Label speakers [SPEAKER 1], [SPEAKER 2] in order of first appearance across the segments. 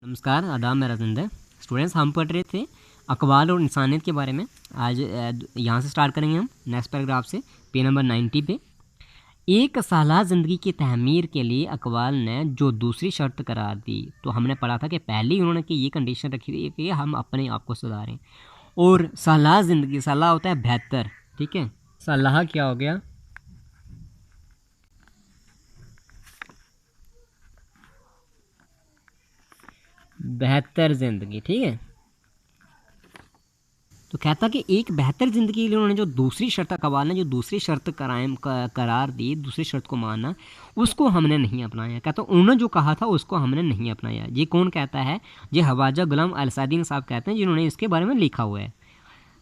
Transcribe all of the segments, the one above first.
[SPEAKER 1] नमस्कार, आदाब, मेरा जिंदा स्टूडेंट्स। हम पढ़ रहे थे अक़वाल और इंसानियत के बारे में। आज यहाँ से स्टार्ट करेंगे हम नेक्स्ट पैराग्राफ से, पेज नंबर 90 पे। एक सालाह ज़िंदगी की तहमीर के लिए अक़वाल ने जो दूसरी शर्त करार दी, तो हमने पढ़ा था कि पहले उन्होंने कि ये कंडीशन रखी थी कि हम अपने आप को सुधारें। और सालाह ज़िंदगी, सालाह होता है बेहतर, ठीक है। सालाह क्या हो गया? बेहतर ज़िंदगी, ठीक है। तो कहता कि एक बेहतर ज़िंदगी के लिए उन्होंने जो दूसरी शर्त अक़वाल ने जो दूसरी शर्त करार दी, दूसरी शर्त को माना, उसको हमने नहीं अपनाया। कहता उन्होंने जो कहा था उसको हमने नहीं अपनाया। ये कौन कहता है? ये हवाजा गुलाम अलसादीन साहब कहते हैं, जिन्होंने इसके बारे में लिखा हुआ है।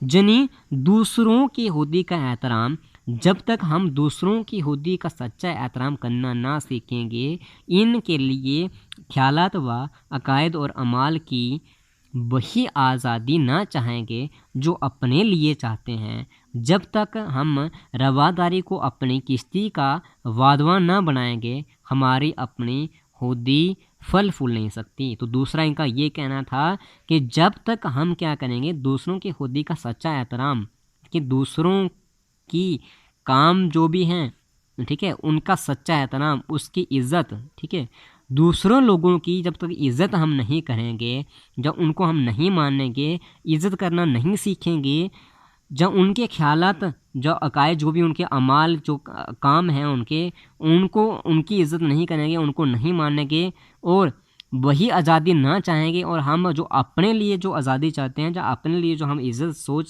[SPEAKER 1] जनी दूसरों की खुदी का एहतराम, जब तक हम दूसरों की खुदी का सच्चा एहतराम करना ना सीखेंगे, इनके लिए ख्यालात व अकायद और अमाल की वही आज़ादी ना चाहेंगे जो अपने लिए चाहते हैं, जब तक हम रवादारी को अपनी किश्ती का वादवा ना बनाएंगे, हमारी अपनी खुदी फल फूल नहीं सकती। तो दूसरा इनका ये कहना था कि जब तक हम क्या करेंगे, दूसरों की खुदी का सच्चा एहतराम, कि दूसरों की काम जो भी हैं, ठीक है, उनका सच्चा एहतराम, उसकी इज़्ज़त, ठीक है, दूसरों लोगों की जब तक इज़्ज़त हम नहीं करेंगे, जब उनको हम नहीं मानेंगे, इज़्ज़त करना नहीं सीखेंगे, जब उनके ख़यालात, जो अकायद, जो भी उनके अमाल, जो काम हैं उनको उनकी इज़्ज़त नहीं करेंगे, उनको नहीं मानेंगे और वही आज़ादी ना चाहेंगे, और हम जो अपने लिए जो आज़ादी चाहते हैं, जो अपने लिए जो हम इज़्ज़त सोच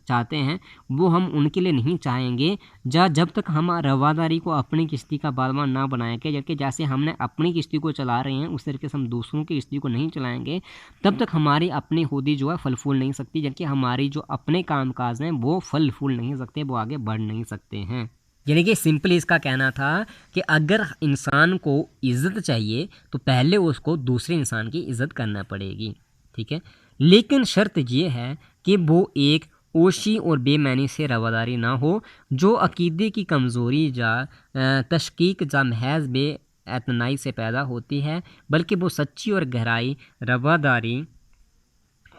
[SPEAKER 1] चाहते हैं, वो हम उनके लिए नहीं चाहेंगे, जब तक हम रवादारी को अपनी किश्ती का बालवा ना बनाएंगे। जबकि जैसे हमने अपनी किश्ती को चला रहे हैं, उस तरीके से हम दूसरों की किश्ती को नहीं चलाएंगे, तब तक हमारी अपनी खुदी जो है फल फूल नहीं सकती। जबकि हमारी जो अपने काम काज हैं वो फल फूल नहीं सकते, वो आगे बढ़ नहीं सकते हैं। यानी कि सिंपल इसका कहना था कि अगर इंसान को इज़्ज़त चाहिए तो पहले उसको दूसरे इंसान की इज़्ज़त करना पड़ेगी, ठीक है। लेकिन शर्त ये है कि वो एक ओशी और बेमैनी से रवादारी ना हो, जो अकीदे की कमज़ोरी जा तशकीक जा महज बेअतनाई से पैदा होती है, बल्कि वो सच्ची और गहराई रवादारी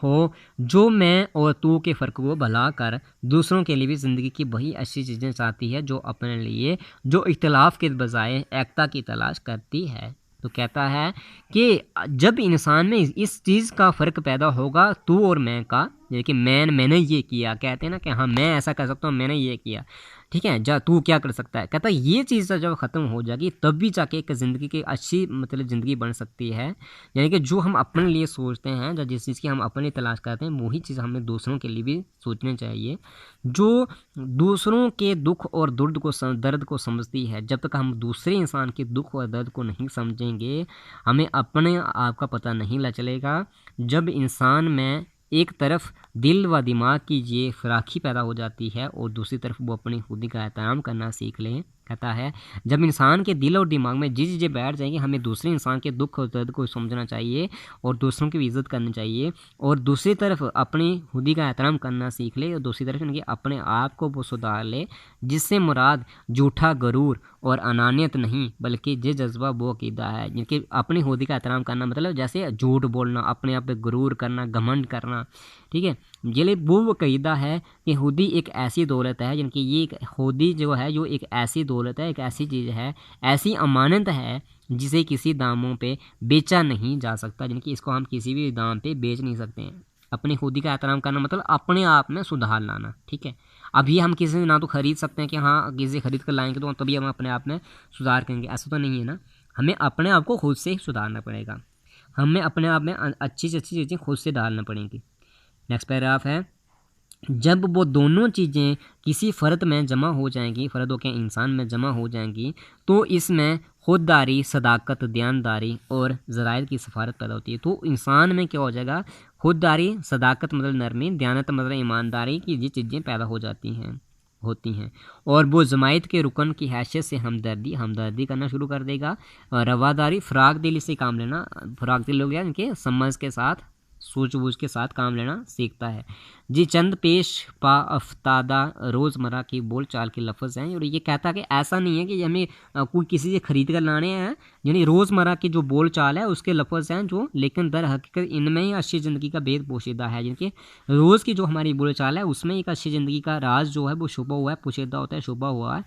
[SPEAKER 1] हो, जो मैं और तू के फ़र्क को भला कर दूसरों के लिए भी ज़िंदगी की वही अच्छी चीज़ें चाहती है जो अपने लिए, जो इख्तिलाफ़ के बजाय एकता की तलाश करती है। तो कहता है कि जब इंसान में इस चीज़ का फ़र्क पैदा होगा, तू और मैं का, यानी कि मैंने ये किया, कहते हैं ना कि हाँ मैं ऐसा कर सकता हूँ, मैंने ये किया, ठीक है, जा तू क्या कर सकता है। कहता है ये चीज़ जब ख़त्म हो जाएगी तब भी जाके एक ज़िंदगी की अच्छी मतलब ज़िंदगी बन सकती है। यानी कि जो हम अपने लिए सोचते हैं, जो जिस चीज़ की हम अपनी तलाश करते हैं, वही चीज़ हमें दूसरों के लिए भी सोचनी चाहिए। जो दूसरों के दुख और दर्द को समझती है, जब तक हम दूसरे इंसान के दुख और दर्द को नहीं समझेंगे, हमें अपने आप का पता नहीं चलेगा। जब इंसान में एक तरफ दिल व दिमाग की ये फराखी पैदा हो जाती है और दूसरी तरफ वो अपनी खुदी का एहतराम करना सीख लें, कहता है जब इंसान के दिल और दिमाग में जी चीज़ें बैठ जाएंगी, हमें दूसरे इंसान के दुख और दर्द को समझना चाहिए और दूसरों की भी इज़्ज़त करनी चाहिए, और दूसरी तरफ अपनी खुदी का एहतराम करना सीख ले, और दूसरी तरफ इनके अपने आप को वो सुधार ले, जिससे मुराद झूठा गरूर और अनानियत नहीं, बल्कि ये जज्बा वो अकीदा है। जिनके अपनी खुदी का एहतराम करना मतलब जैसे झूठ बोलना, अपने आप पे गुरूर करना, घमंड करना, ठीक है, ये वो अकीदा है कि खुदी एक ऐसी दौलत है, जिनकी ये खुदी जो है जो एक ऐसी दौलत है, एक ऐसी चीज़ है, ऐसी अमानत है जिसे किसी दामों पे बेचा नहीं जा सकता, जिनकी इसको हम किसी भी दाम पे बेच नहीं सकते हैं। अपनी खुदी का एहतराम करना मतलब अपने आप में सुधार लाना, ठीक है। अब ये हम किसी से ना तो ख़रीद सकते हैं कि हाँ किसी से ख़रीद कर लाएंगे तो तभी हम अपने आप में सुधार करेंगे, ऐसा तो नहीं है ना। हमें अपने आप को खुद से ही सुधारना पड़ेगा, हमें अपने आप में अच्छी से अच्छी चीज़ें खुद से डालना पड़ेंगी। नेक्स्ट पैराग्राफ है, जब वो दोनों चीज़ें किसी फ़र्द में जमा हो जाएंगी, फ़र्दों के इंसान में जमा हो जाएंगी, तो इसमें खुददारी, सदाकत, दयानदारी और ज़राइर की सफारत पैदा होती है। तो इंसान में क्या हो जाएगा? खुददारी, सदाकत मतलब नरमी, दयानत मतलब ईमानदारी की ये चीज़ें पैदा हो जाती हैं, होती हैं, और वो जमायत के रुकन की हैसियत से हमदर्दी करना शुरू कर देगा। और रवादारी, फ़राग दिली से काम लेना, फ़राग दिल लोग इनके समझ के साथ सूझबूझ के साथ काम लेना सीखता है। जी चंद पेश पा अफ्तादा रोज़मर्रा की बोल चाल के लफ्ज़ हैं, और ये कहता है कि ऐसा नहीं है कि हमें कोई किसी से ख़रीद कर लाने हैं, यानी रोज़मर्रा की जो बोल चाल है उसके लफ्ज़ हैं जो, लेकिन दर हकीकत इनमें ही अच्छी ज़िंदगी का भेद पोशीदा है, जिनके रोज़ की जो हमारी बोल चाल है उसमें एक अच्छी ज़िंदगी का राज जो है वो छुपा हुआ है, पोशीदा होता है, छुपा हुआ है।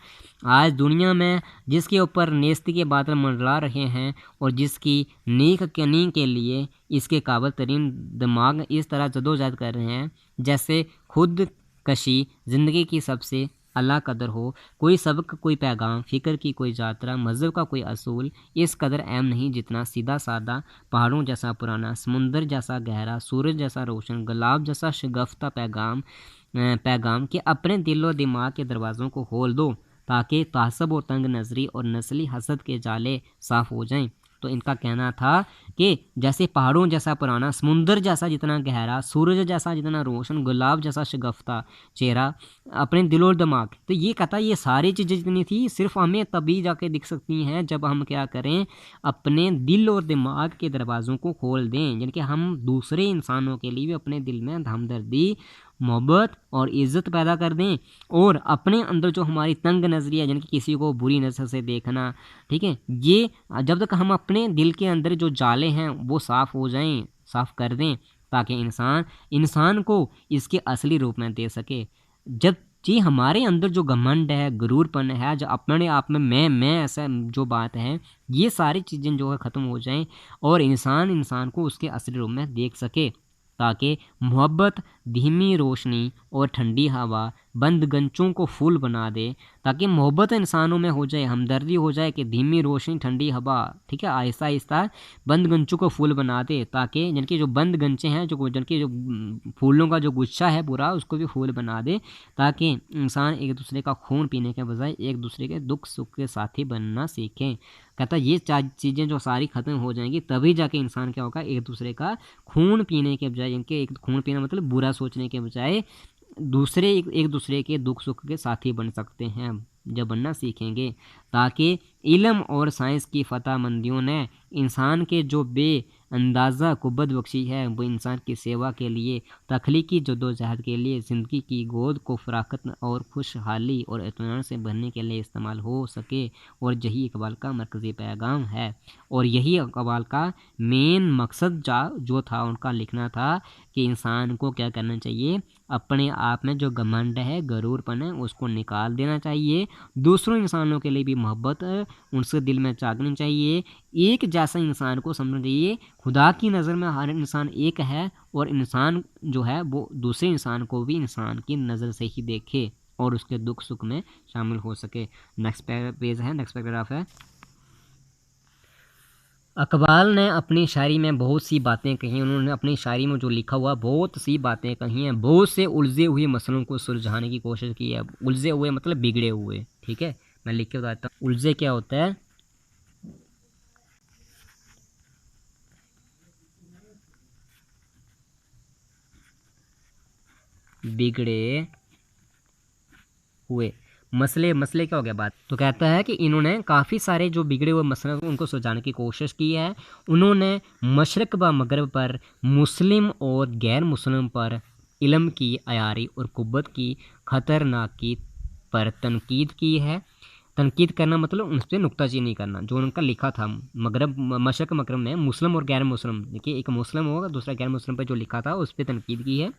[SPEAKER 1] आज दुनिया में जिसके ऊपर नेस्ती के बादल मंडरा रहे हैं और जिसकी नेक कनी के लिए इसके काबिल तरीन दिमाग इस तरह जदोजहद कर रहे हैं जैसे खुद कशी ज़िंदगी की सबसे अला कदर हो, कोई सबक, कोई पैगाम, फ़िक्र की कोई यात्रा, मज़हब का कोई असूल इस कदर अहम नहीं जितना सीधा सादा, पहाड़ों जैसा पुराना, समुंदर जैसा गहरा, सूरज जैसा रोशन, गुलाब जैसा शगफ्ता पैगाम कि अपने दिल और दिमाग के दरवाज़ों को खोल दो ताकि तासब और तंग नज़री और नस्ली हसद के जाले साफ़ हो जाएं। तो इनका कहना था कि जैसे पहाड़ों जैसा पुराना, समुंदर जैसा जितना गहरा, सूरज जैसा जितना रोशन, गुलाब जैसा शगफ्ता चेहरा, अपने दिल और दिमाग, तो ये कहता ये सारी चीज़ें जितनी थी सिर्फ हमें तभी जाके दिख सकती हैं जब हम क्या करें, अपने दिल और दिमाग के दरवाज़ों को खोल दें, यानी कि हम दूसरे इंसानों के लिए भी अपने दिल में हमदर्दी, मोहब्बत और इज़्ज़त पैदा कर दें, और अपने अंदर जो हमारी तंग नज़री है, यानी कि किसी को बुरी नज़र से देखना, ठीक है, ये जब तक हम अपने दिल के अंदर जो जाले हैं वो साफ़ हो जाएं, साफ़ कर दें, ताकि इंसान को इसके असली रूप में दे सके। जब जी हमारे अंदर जो घमंड है, गुरूरपन है, जो अपने आप में मैं ऐसा जो बात है, ये सारी चीज़ें जो है ख़त्म हो जाएं और इंसान को उसके असली रूप में देख सके, ताकि मोहब्बत धीमी रोशनी और ठंडी हवा बंद गंचों को फूल बना दे, ताकि मोहब्बत इंसानों में हो जाए, हमदर्दी हो जाए कि धीमी रोशनी ठंडी हवा, ठीक है, आहिस्ता आहिस्ता बंद गंचों को फूल बना दे, ताकि जिनके जो बंद गंचे हैं, जो जिनके जो फूलों का जो गुच्छा है पूरा, उसको भी फूल बना दे, ताकि इंसान एक दूसरे का खून पीने के बजाय एक दूसरे के दुख सुख के साथी बनना सीखें। कहता ये चीज़ें जो सारी ख़त्म हो जाएंगी तभी जाके इंसान क्या होगा, एक दूसरे का खून पीने के बजाय, इनके एक खून पीना मतलब बुरा सोचने के बजाय एक दूसरे के दुख सुख के साथी बन सकते हैं जब बनना सीखेंगे। ताकि इल्म और साइंस की फ़तामंदियों ने इंसान के जो बेअंदाज़ा कुव्वत बख्शी है, वो इंसान की सेवा के लिए, तख्लीकी जद्दोजहद के लिए, ज़िंदगी की गोद को फ़राखत और खुशहाली और इत्मीनान से भरने के लिए इस्तेमाल हो सके, और यही इकबाल का मरकज़ी पैगाम है। और यही इकबाल का मेन मकसद जो था उनका लिखना था कि इंसान को क्या करना चाहिए, अपने आप में जो घमंड है, गरूरपन है, उसको निकाल देना चाहिए, दूसरों इंसानों के लिए भी मोहब्बत उनसे दिल में जागनी चाहिए, एक जैसा इंसान को समझना चाहिए, खुदा की नज़र में हर इंसान एक है, और इंसान जो है वो दूसरे इंसान को भी इंसान की नज़र से ही देखे और उसके दुख सुख में शामिल हो सके। नेक्स्ट पेज है, नेक्स्ट पैराग्राफ है। इकबाल ने अपनी शायरी में बहुत सी बातें कही, उन्होंने अपनी शायरी में जो लिखा हुआ बहुत सी बातें कही हैं, बहुत से उलझे हुए मसलों को सुलझाने की कोशिश की है। उलझे हुए मतलब बिगड़े हुए, ठीक है, मैं लिख के बताता हूँ। उलझे क्या होता है, बिगड़े हुए मसले क्या हो गया बात। तो कहता है कि इन्होंने काफ़ी सारे जो बिगड़े हुए मसले उनको सुलझाने की कोशिश की है। उन्होंने मशरक़ व मगरब पर, मुस्लिम और गैर मुस्लिम पर इल्म की अयारी और कुव्वत की खतरनाकी पर तनकीद की है। तनकीद करना मतलब उन पर नुक्ताचीनी करना, जो उनका लिखा था मगरब मशरक़ मगरब में मुस्लिम और गैर मुस्लिम, देखिए एक मुस्लिम होगा दूसरा गैर मुस्लिम पर जो लिखा था उस पर तनकीद की है।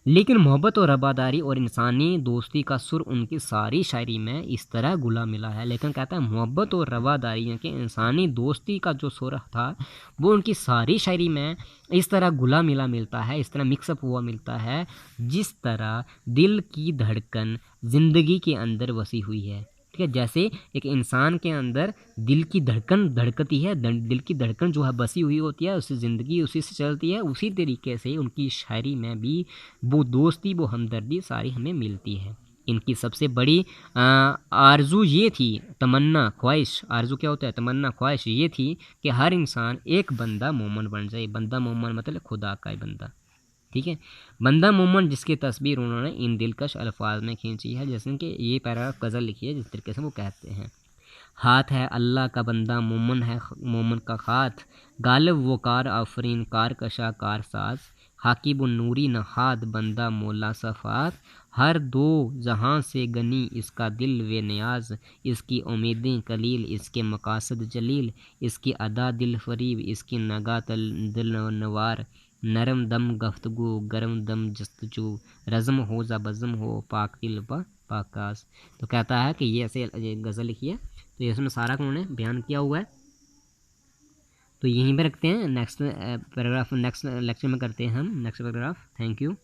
[SPEAKER 1] लेकिन मोहब्बत और रबादारी और इंसानी दोस्ती का सुर उनकी सारी शायरी में इस तरह घुला मिला है। लेकिन कहता है मोहब्बत और रबादारी के इंसानी दोस्ती का जो सुर था वो उनकी सारी शायरी में इस तरह घुला मिला मिलता है, इस तरह मिक्सअप हुआ मिलता है जिस तरह दिल की धड़कन ज़िंदगी के अंदर बसी हुई है। ठीक है, जैसे एक इंसान के अंदर दिल की धड़कन धड़कती है, दिल की धड़कन जो है बसी हुई होती है, उससे ज़िंदगी उसी से चलती है, उसी तरीके से उनकी शायरी में भी वो दोस्ती, वो हमदर्दी सारी हमें मिलती है। इनकी सबसे बड़ी आरज़ू ये थी, तमन्ना ख्वाहिश, आरज़ू क्या होता है, तमन्ना ख्वाहिश ये थी कि हर इंसान एक बंदा मोमन बन जाए। बंदा मोमन मतलब खुदा का ही बंदा, ठीक है, बंदा मोमन जिसकी तस्वीर उन्होंने इन दिलकश अल्फाज में खींची है, जैसे कि ये पैराग्राफ गज़ल लिखी है जिस तरीके से वो कहते हैं। हाथ है अल्लाह का बंदा, मोमन है मोमन का खात, गालिब वो कार आफरीन, कार कशा कार साज, हाकिब नूरी नहाद बंदा मौला सफ़ात, हर दो जहां से गनी इसका दिल वे नियाज, इसकी उम्मीदें कलील इसके मकासद जलील, इसकी अदा दिल फरीब इसकी नगा दिल नवार, नरम दम गफ्तगू गरम दम जस्तजू, रज़म हो जा बज़म हो पाक दिल व पाकास। तो कहता है कि ये ऐसे ये गज़ल लिखी है, तो ये इसमें सारा उन्होंने बयान किया हुआ है। तो यहीं पे रखते हैं, नेक्स्ट पैराग्राफ नेक्स्ट लेक्चर में करते हैं हम नेक्स्ट पैराग्राफ। Thank you.